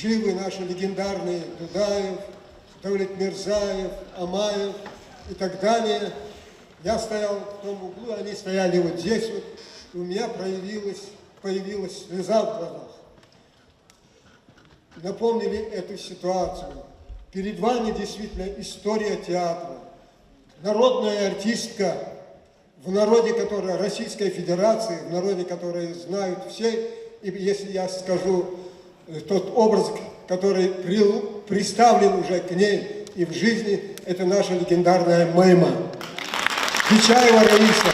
живы наши легендарные Дудаев, Давлетмирзаев, Амаев и так далее. Я стоял в том углу, они стояли вот здесь вот, и у меня появилась слеза в глазах. Напомнили эту ситуацию. Перед вами действительно история театра. Народная артистка, в народе, которая Российской Федерации, в народе, который знают все, и если я скажу тот образ, который приставлен уже к ней и в жизни, это наша легендарная Мейма. Бичаева Раиса.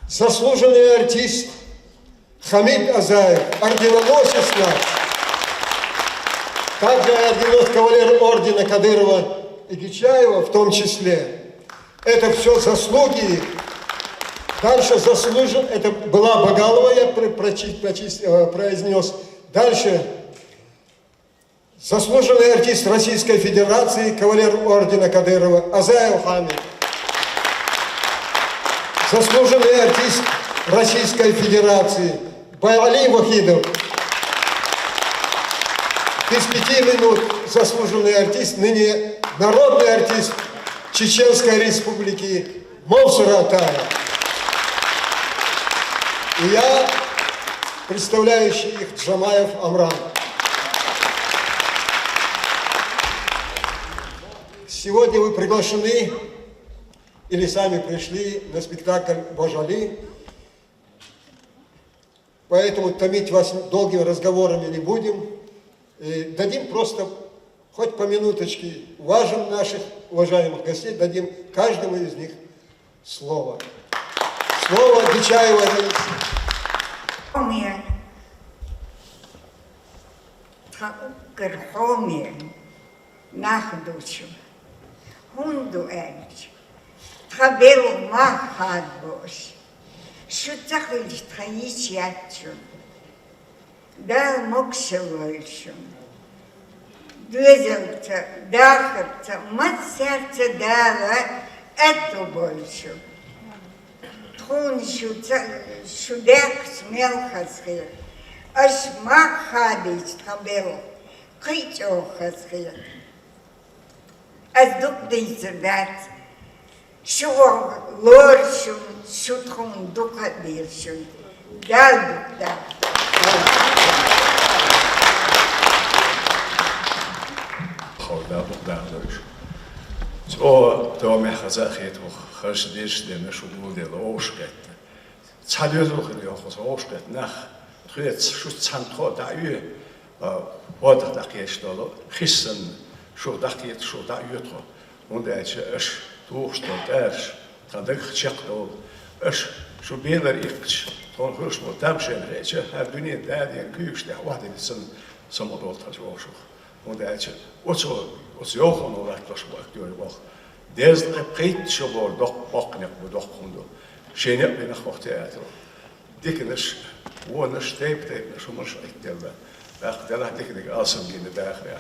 Заслуженный артист Хамид Азаев, орденоносец наш. Также кавалер ордена Кадырова и Бичаева в том числе. Это все заслуги. Дальше заслужен, это была Багалова, я произнес. Дальше заслуженный артист Российской Федерации, кавалер ордена Кадырова Азаев Хамид. Заслуженный артист Российской Федерации Байали Вахидов. Без 5 минут заслуженный артист, ныне народный артист Чеченской Республики Мовсур Атаев. И я, представляющий их, Джамаев Амран. Сегодня вы приглашены или сами пришли на спектакль «Божали». Поэтому томить вас долгими разговорами не будем. И дадим просто, хоть по минуточке, уважим наших уважаемых гостей, дадим каждому из них слово. Слово Бичаева Раиса. Хунду эльч, табелу махад бош, шутахиль тхаич ятчун, дал мокшевольшун, дызелта, дахарта, мацерта дала эту большу. Тхун шудек смелхасхир, аш махадич табелу, кычохасхир. As duk deze dat, zo loorshun, zoetgewoon doekhat deelshun, dal duk dat. Хавда бухдардош. Zo door mij gezegd heeft, geschiednis de mensen die oorspreken. Tzadiozoch die ook oorspreken nach, het shoot zantro daar u, wat dat gesteld, gissen. Zo dacht je, zo dat jutro. Want hij is doorstond, dat ik gecheckt heb, zo beter ik, toen gerust moet daar zijn reeds, hij doet niet daar die kuurste, wat in zijn model als wel zo. Want hij is, wat zo gewoon nog echt was wat door wat. Deze repeat zo wordt toch bakken op toch konden. Geen heb je nog wat te eten. Dikkenis, woon een steep, zo maar slecht tellen. Echt, dat had ik als een in de dag ja.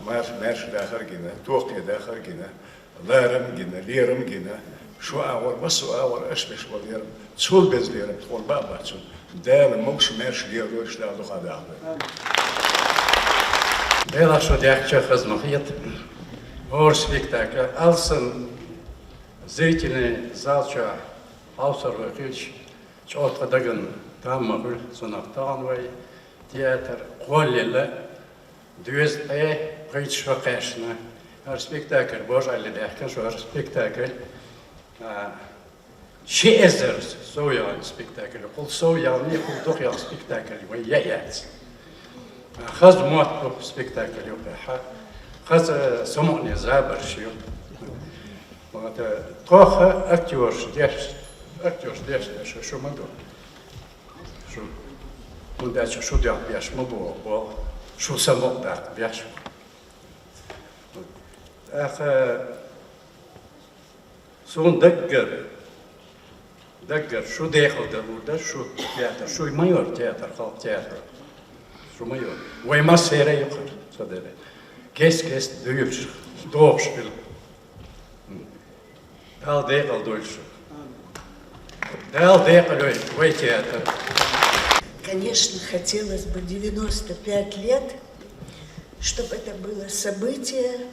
Maar daar gingen, toch je daar gingen, leren gingen, leren gingen. Zo ouder, was zo ouder, is wel leren. Zo best leren, gewoon babatje. Daar moest je meer leren, dus daar nog aan doen. Heel erg zo dertje gezmaakt. Hoorspectakel, als een zitje zaaltje, außerwürdig, zo te dagen, daar mag je zo naar Taanwij, theater, Gollele. Dus preach vakashna, spectacle, Bojali derken, zo spectacle. She is er, zo ja een spectacle. Kol zo ja niet, kol toch ja spectacle. Maar jij het. Gaz moat op spectacle op ha. Gaz somon zaber shio. Maar toch acteurs des, zo maar doen. Zo. Want dat je zo ja bias maar bo. Шо самок так, вяж. Сон даггер, шо дехал да луда, шо театр, шо и майор театр, хал театр, шо майор. Вайма сера юхар, садере. Кес дuyuş, doğuşpil. Dal dehal duyuş. Dal dehal duyuş, vay teatr. Конечно, хотелось бы 95 лет, чтобы это было событие.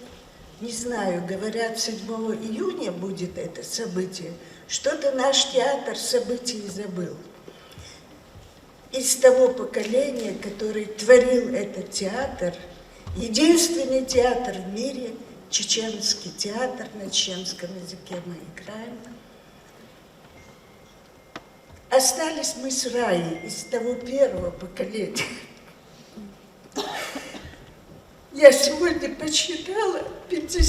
Не знаю, говорят, 7 июня будет это событие. Что-то наш театр событий забыл. Из того поколения, который творил этот театр, единственный театр в мире, чеченский театр, на чеченском языке мы играем. Остались мы с Раей из того первого поколения. Я сегодня посчитала 50